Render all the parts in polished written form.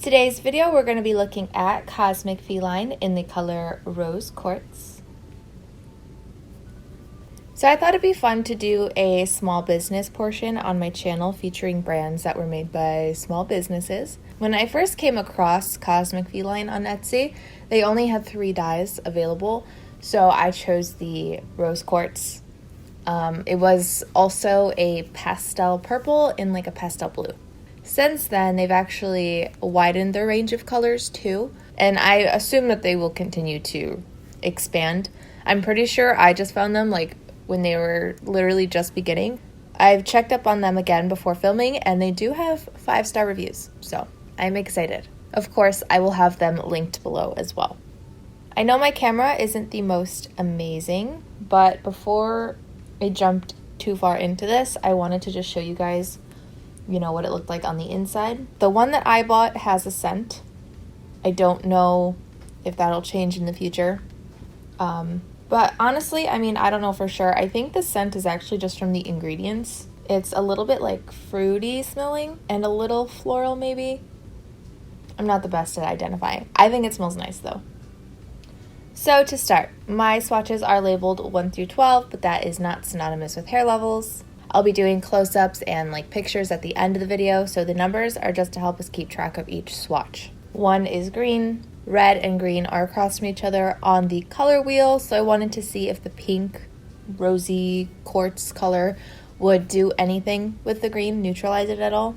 Today's video we're going to be looking at Cosmic Feline in the color Rose Quartz. So I thought it'd be fun to do a small business portion on my channel featuring brands that were made by small businesses. When I first came across Cosmic Feline on Etsy, they only had 3 dyes available, so I chose the Rose Quartz. It was also a pastel purple and like a pastel blue. Since then, they've actually widened their range of colors too, and I assume that they will continue to expand. I'm pretty sure I just found them like when they were literally just beginning. I've checked up on them again before filming, and they do have 5-star reviews, so I'm excited. Of course, I will have them linked below as well. I know my camera isn't the most amazing, but before I jumped too far into this, I wanted to just show you guys what it looked like on the inside. The one that I bought has a scent. I don't know if that'll change in the future. But honestly, I don't know for sure. I think the scent is actually just from the ingredients. It's a little bit like fruity smelling and a little floral maybe. I'm not the best at identifying. I think it smells nice though. So to start, my swatches are labeled 1 through 12, but that is not synonymous with hair levels. I'll be doing close-ups and pictures at the end of the video, so the numbers are just to help us keep track of each swatch. 1 is green, red and green are across from each other on the color wheel, so I wanted to see if the pink, rosy quartz color would do anything with the green, neutralize it at all.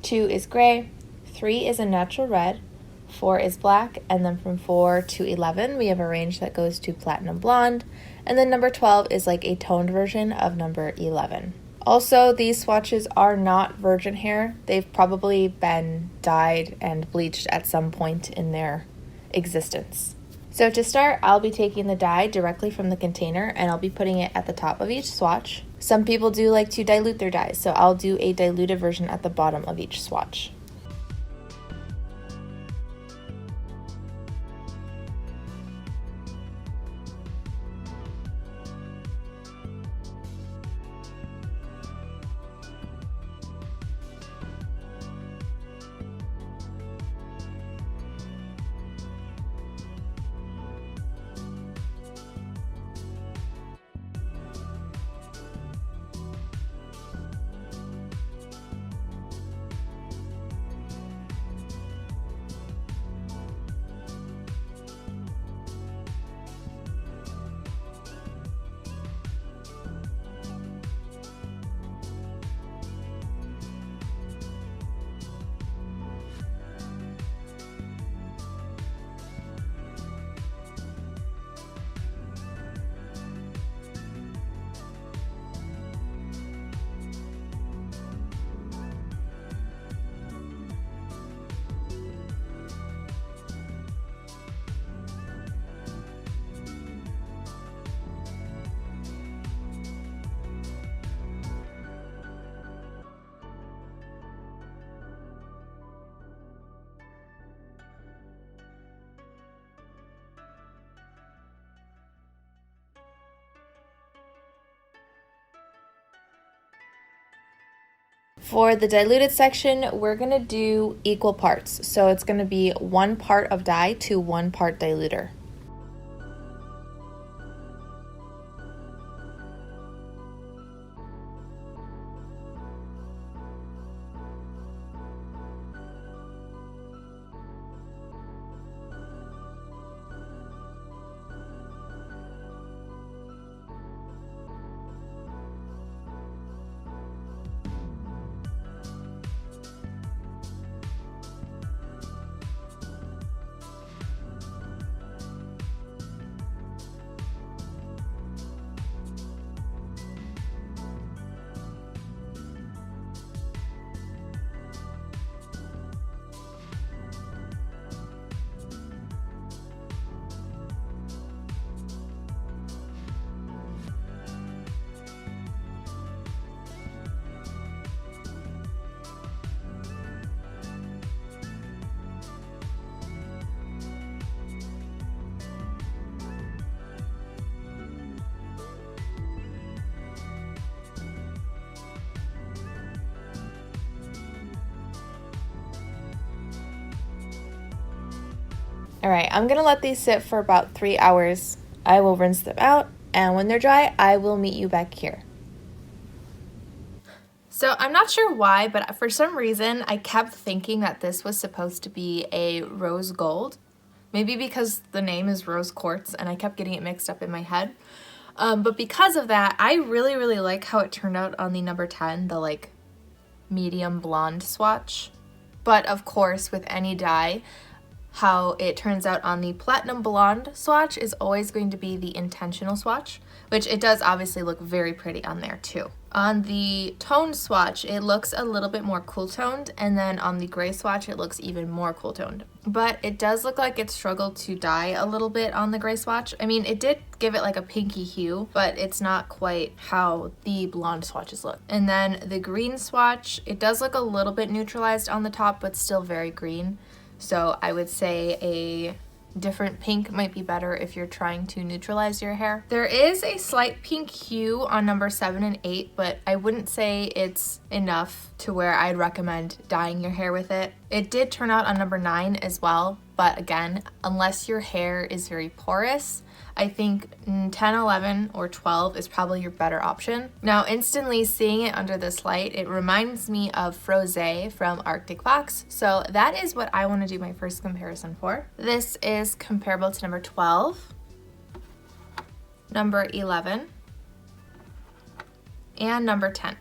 2 is gray, 3 is a natural red, 4 is black, and then from 4 to 11 we have a range that goes to platinum blonde, and then number 12 is like a toned version of number 11. Also, these swatches are not virgin hair. They've probably been dyed and bleached at some point in their existence. So to start, I'll be taking the dye directly from the container and I'll be putting it at the top of each swatch. Some people do like to dilute their dyes, so I'll do a diluted version at the bottom of each swatch. For the diluted section, we're going to do equal parts. So it's going to be 1 part of dye to 1 part diluter. All right, I'm gonna let these sit for about 3 hours. I will rinse them out, and when they're dry, I will meet you back here. So I'm not sure why, but for some reason, I kept thinking that this was supposed to be a rose gold. Maybe because the name is rose quartz, and I kept getting it mixed up in my head. But because of that, I really, really like how it turned out on the number 10, the like medium blonde swatch. But of course, with any dye, how it turns out on the platinum blonde swatch is always going to be the intentional swatch, which it does obviously look very pretty on there too. On the toned swatch, it looks a little bit more cool toned, and then on the gray swatch, it looks even more cool toned. But it does look like it struggled to dye a little bit on the gray swatch. I mean, it did give it like a pinky hue, but it's not quite how the blonde swatches look. And then the green swatch, it does look a little bit neutralized on the top, but still very green. So I would say a different pink might be better if you're trying to neutralize your hair. There is a slight pink hue on number 7 and 8, but I wouldn't say it's enough to where I'd recommend dyeing your hair with it. It did turn out on number 9 as well, but again, unless your hair is very porous, I think 10, 11, or 12 is probably your better option. Now, instantly seeing it under this light, it reminds me of Frose from Arctic Fox. So that is what I want to do my first comparison for. This is comparable to number 12, number 11, and number 10.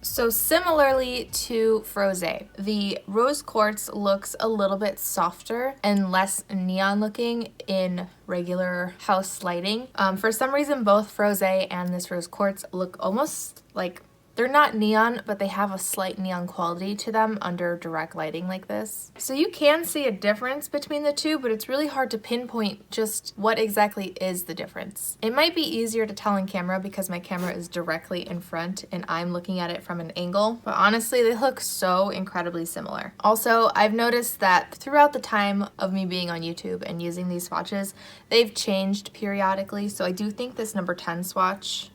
So similarly to Frose, the rose quartz looks a little bit softer and less neon looking in regular house lighting. For some reason, both Frose and this rose quartz look almost like they're not neon, but they have a slight neon quality to them under direct lighting like this. So you can see a difference between the two, but it's really hard to pinpoint just what exactly is the difference. It might be easier to tell in camera because my camera is directly in front and I'm looking at it from an angle, but honestly, they look so incredibly similar. Also, I've noticed that throughout the time of me being on YouTube and using these swatches, they've changed periodically, so I do think this number 10 swatch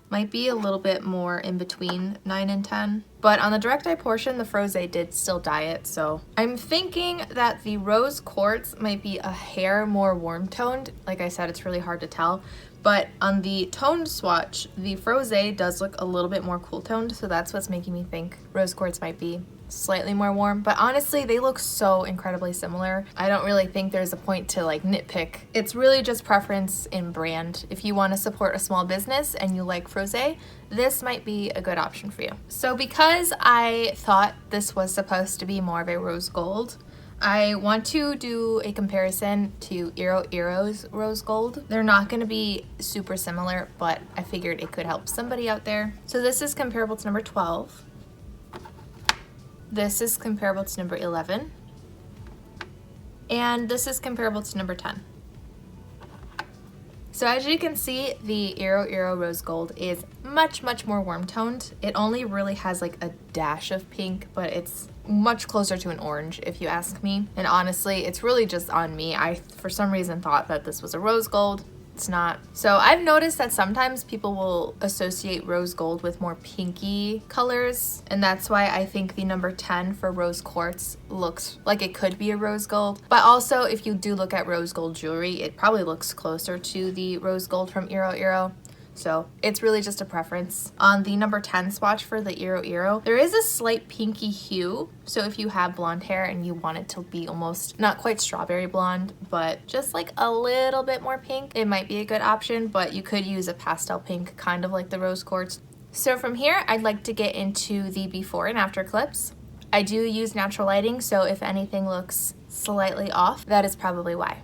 might be a little bit more in between 9 and 10. But on the direct eye portion, the Frose did still dye it, so I'm thinking that the rose quartz might be a hair more warm toned. Like I said, it's really hard to tell. But on the toned swatch, the Frose does look a little bit more cool toned, so that's what's making me think rose quartz might be slightly more warm. But honestly, they look so incredibly similar. I don't really think there's a point to like nitpick. It's really just preference in brand. If you want to support a small business and you like Frose, this might be a good option for you. So because I thought this was supposed to be more of a rose gold, I want to do a comparison to Eros rose gold. They're not going to be super similar, but I figured it could help somebody out there. So this is comparable to number 12. This is comparable to number 11. And this is comparable to number 10. So as you can see, the Eros rose gold is much, much more warm toned. It only really has like a dash of pink, but it's much closer to an orange if you ask me. And honestly, it's really just on me. I, for some reason, thought that this was a rose gold. It's not. So I've noticed that sometimes people will associate rose gold with more pinky colors, and that's why I think the number 10 for rose quartz looks like it could be a rose gold. But also, if you do look at rose gold jewelry, it probably looks closer to the rose gold from Eros. So it's really just a preference. On the number 10 swatch for the Eros, there is a slight pinky hue. So if you have blonde hair and you want it to be almost not quite strawberry blonde, but just like a little bit more pink, it might be a good option, but you could use a pastel pink, kind of like the rose quartz. So from here, I'd like to get into the before and after clips. I do use natural lighting, so if anything looks slightly off, that is probably why.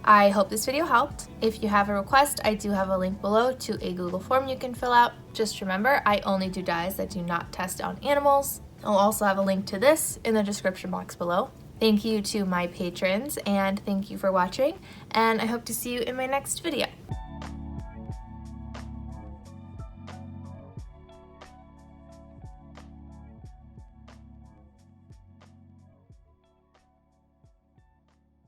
I hope this video helped. If you have a request, I do have a link below to a Google form you can fill out. Just remember, I only do dyes that do not test on animals. I'll also have a link to this in the description box below. Thank you to my patrons, and thank you for watching, and I hope to see you in my next video.